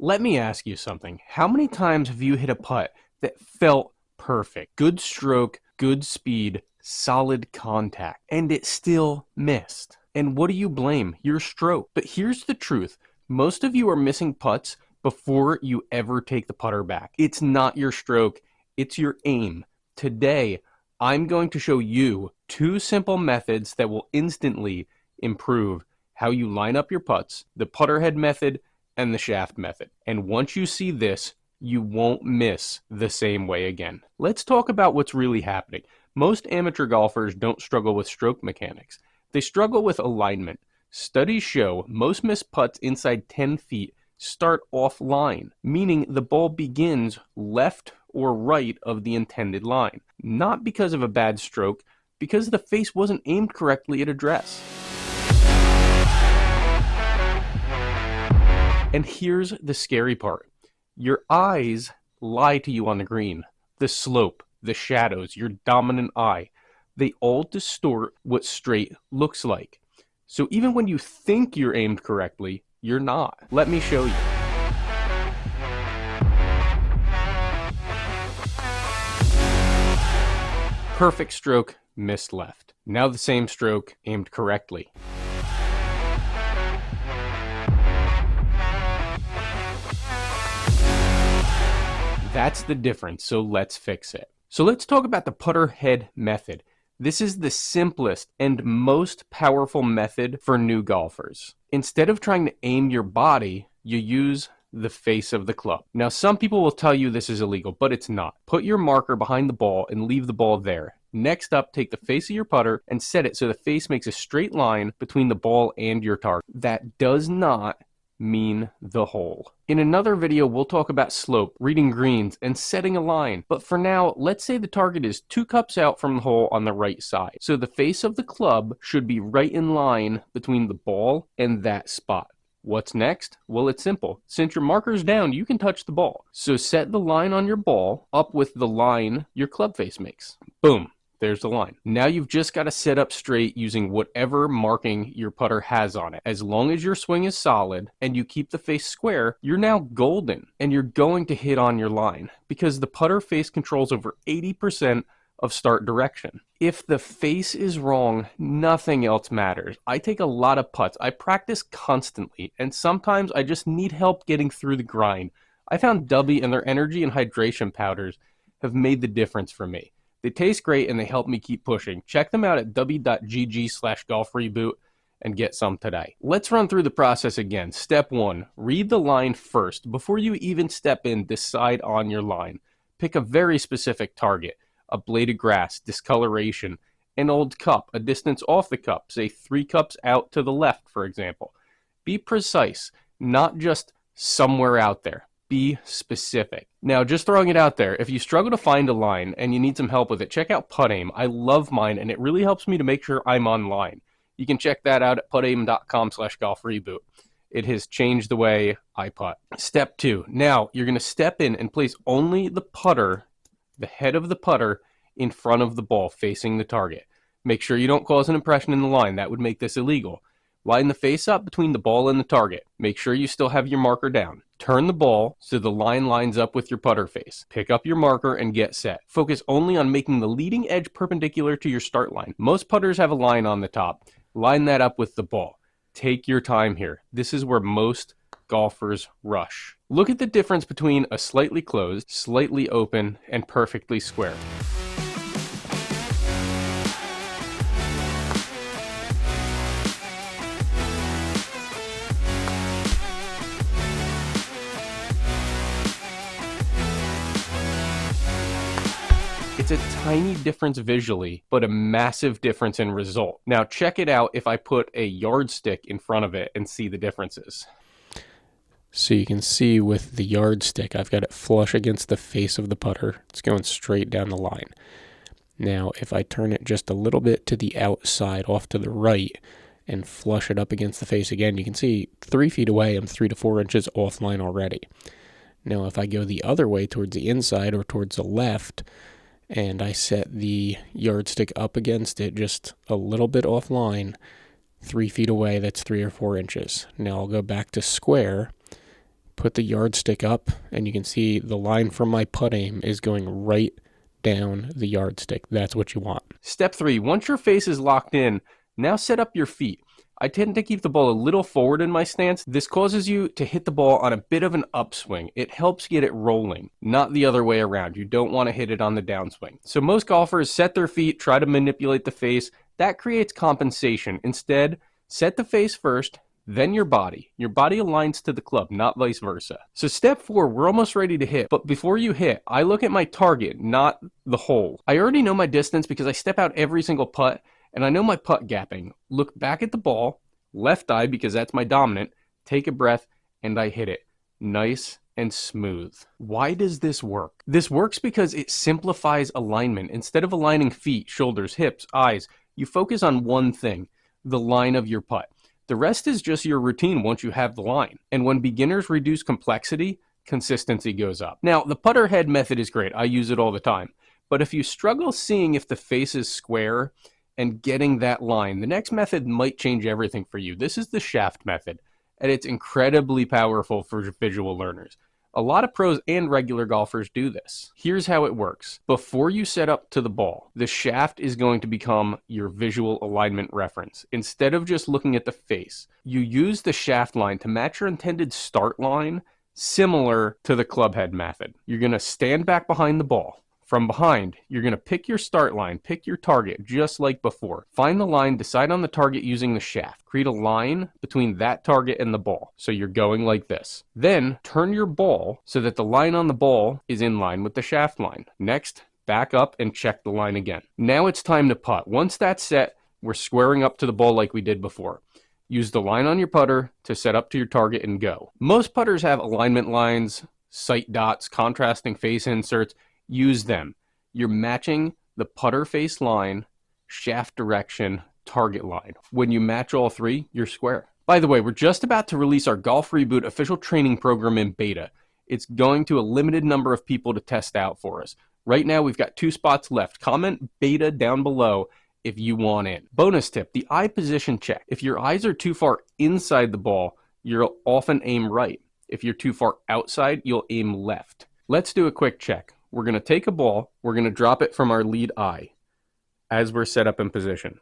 Let me ask you something. How many times have you hit a putt that felt perfect? Good stroke, good speed, solid contact, and it still missed? And what do you blame? Your stroke. But here's the truth. Most of you are missing putts before you ever take the putter back. It's not your stroke, it's your aim. Today, I'm going to show you 2 simple methods that will instantly improve how you line up your putts, the putter head method and the shaft method. And once you see this, you won't miss the same way again. Let's talk about what's really happening. Most amateur golfers don't struggle with stroke mechanics. They struggle with alignment. Studies show most missed putts inside 10 feet start offline, meaning the ball begins left or right of the intended line. Not because of a bad stroke, because the face wasn't aimed correctly at address. And here's the scary part. Your eyes lie to you on the green. The slope, the shadows, your dominant eye, they all distort what straight looks like. So even when you think you're aimed correctly, you're not. Let me show you. Perfect stroke, missed left. Now the same stroke, aimed correctly. That's the difference, so let's fix it. So let's talk about the putter head method. This is the simplest and most powerful method for new golfers. Instead of trying to aim your body, you use the face of the club. Now, some people will tell you this is illegal, but it's not. Put your marker behind the ball and leave the ball there. Next up, take the face of your putter and set it so the face makes a straight line between the ball and your target. That does not mean the hole. In another video, we'll talk about slope, reading greens, and setting a line. But for now, let's say the target is 2 cups out from the hole on the right side. So the face of the club should be right in line between the ball and that spot. What's next? Well, it's simple. Since your marker's down, you can touch the ball. So set the line on your ball up with the line your club face makes. Boom. There's the line. Now you've just got to set up straight using whatever marking your putter has on it. As long as your swing is solid and you keep the face square, you're now golden and you're going to hit on your line because the putter face controls over 80% of start direction. If the face is wrong, nothing else matters. I take a lot of putts. I practice constantly and sometimes I just need help getting through the grind. I found Dubby and their energy and hydration powders have made the difference for me. They taste great and they help me keep pushing. Check them out at w.gg/golfreboot and get some today. Let's run through the process again. Step 1, read the line first. Before you even step in, decide on your line. Pick a very specific target, a blade of grass, discoloration, an old cup, a distance off the cup, say 3 cups out to the left, for example. Be precise, not just somewhere out there. Be specific. Now, just throwing it out there, if you struggle to find a line and you need some help with it, check out PuttAim. I love mine, and it really helps me to make sure I'm online. You can check that out at puttaim.com/golfreboot. It has changed the way I putt. Step 2. Now, you're going to step in and place only the putter, the head of the putter, in front of the ball, facing the target. Make sure you don't cause an impression in the line. That would make this illegal. Line the face up between the ball and the target. Make sure you still have your marker down. Turn the ball so the line lines up with your putter face. Pick up your marker and get set. Focus only on making the leading edge perpendicular to your start line. Most putters have a line on the top. Line that up with the ball. Take your time here. This is where most golfers rush. Look at the difference between a slightly closed, slightly open, and perfectly square. It's a tiny difference visually, but a massive difference in result. Now check it out if I put a yardstick in front of it and see the differences. So you can see with the yardstick, I've got it flush against the face of the putter. It's going straight down the line. Now, if I turn it just a little bit to the outside, off to the right, and flush it up against the face again, you can see 3 feet away, I'm 3 to 4 inches offline already. Now, if I go the other way towards the inside or towards the left, and I set the yardstick up against it just a little bit offline, 3 feet away, that's 3 or 4 inches. Now I'll go back to square, put the yardstick up, and you can see the line from my PuttAim is going right down the yardstick. That's what you want. Step 3, once your face is locked in, now set up your feet. I tend to keep the ball a little forward in my stance. This causes you to hit the ball on a bit of an upswing. It helps get it rolling, not the other way around. You don't want to hit it on the downswing. So most golfers set their feet, try to manipulate the face. That creates compensation. Instead, set the face first, then your body. Your body aligns to the club, not vice versa. So step 4, we're almost ready to hit. But before you hit, I look at my target, not the hole. I already know my distance because I step out every single putt, and I know my putt gapping. Look back at the ball, left eye because that's my dominant, take a breath, and I hit it. Nice and smooth. Why does this work? This works because it simplifies alignment. Instead of aligning feet, shoulders, hips, eyes, you focus on one thing, the line of your putt. The rest is just your routine once you have the line. And when beginners reduce complexity, consistency goes up. Now, the putter head method is great. I use it all the time. But if you struggle seeing if the face is square and getting that line, the next method might change everything for you. This is the shaft method, and it's incredibly powerful for visual learners. A lot of pros and regular golfers do this. Here's how it works. Before you set up to the ball, the shaft is going to become your visual alignment reference. Instead of just looking at the face, you use the shaft line to match your intended start line, similar to the club head method. You're going to stand back behind the ball. From behind, you're going to pick your start line, pick your target, just like before. Find the line, decide on the target using the shaft. Create a line between that target and the ball. So you're going like this. Then turn your ball so that the line on the ball is in line with the shaft line. Next, back up and check the line again. Now it's time to putt. Once that's set, we're squaring up to the ball like we did before. Use the line on your putter to set up to your target and go. Most putters have alignment lines, sight dots, contrasting face inserts. Use them. You're matching the putter face line, shaft direction, target line. When you match all three, you're square. By the way, we're just about to release our Golf Reboot official training program in beta. It's going to a limited number of people to test out for us. Right now, we've got 2 spots left. Comment beta down below if you want in. Bonus tip, the eye position check. If your eyes are too far inside the ball, you'll often aim right. If you're too far outside, you'll aim left. Let's do a quick check. We're going to take a ball, we're going to drop it from our lead eye as we're set up in position.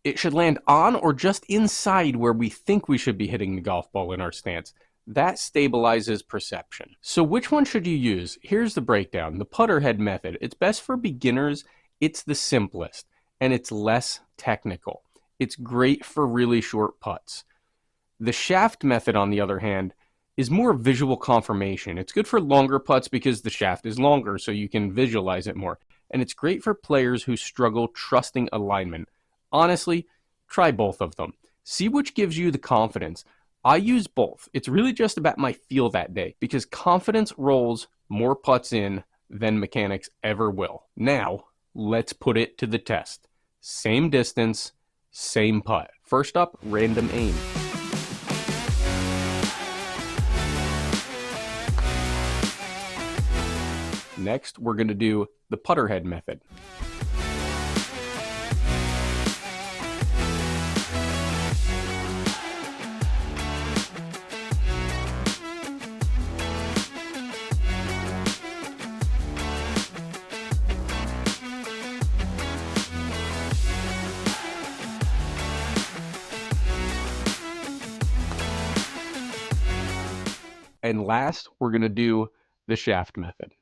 It should land on or just inside where we think we should be hitting the golf ball in our stance. That stabilizes perception. So which one should you use? Here's the breakdown. The putter head method. It's best for beginners. It's the simplest, and it's less technical. It's great for really short putts. The shaft method, on the other hand, is more visual confirmation. It's good for longer putts because the shaft is longer, so you can visualize it more. And it's great for players who struggle trusting alignment. Honestly, try both of them. See which gives you the confidence. I use both. It's really just about my feel that day because confidence rolls more putts in than mechanics ever will. Now, let's put it to the test. Same distance, same putt. First up, random aim. Next, we're going to do the putter head method. And last, we're going to do the shaft method.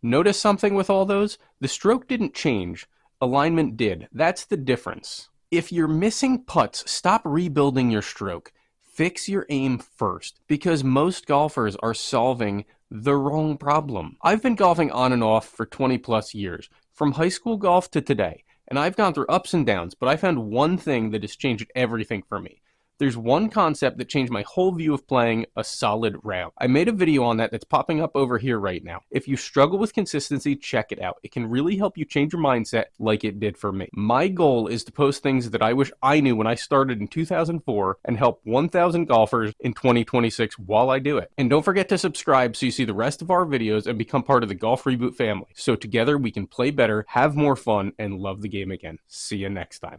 Notice something with all those? The stroke didn't change. Alignment did. That's the difference. If you're missing putts, stop rebuilding your stroke. Fix your aim first, because most golfers are solving The wrong problem. I've been golfing on and off for 20 plus years, from high school golf to today, and I've gone through ups and downs, but I found one thing that has changed everything for me. There's one concept that changed my whole view of playing a solid round. I made a video on that that's popping up over here right now. If you struggle with consistency, check it out. It can really help you change your mindset like it did for me. My goal is to post things that I wish I knew when I started in 2004 and help 1,000 golfers in 2026 while I do it. And don't forget to subscribe so you see the rest of our videos and become part of the Golf Reboot family. So together we can play better, have more fun, and love the game again. See you next time.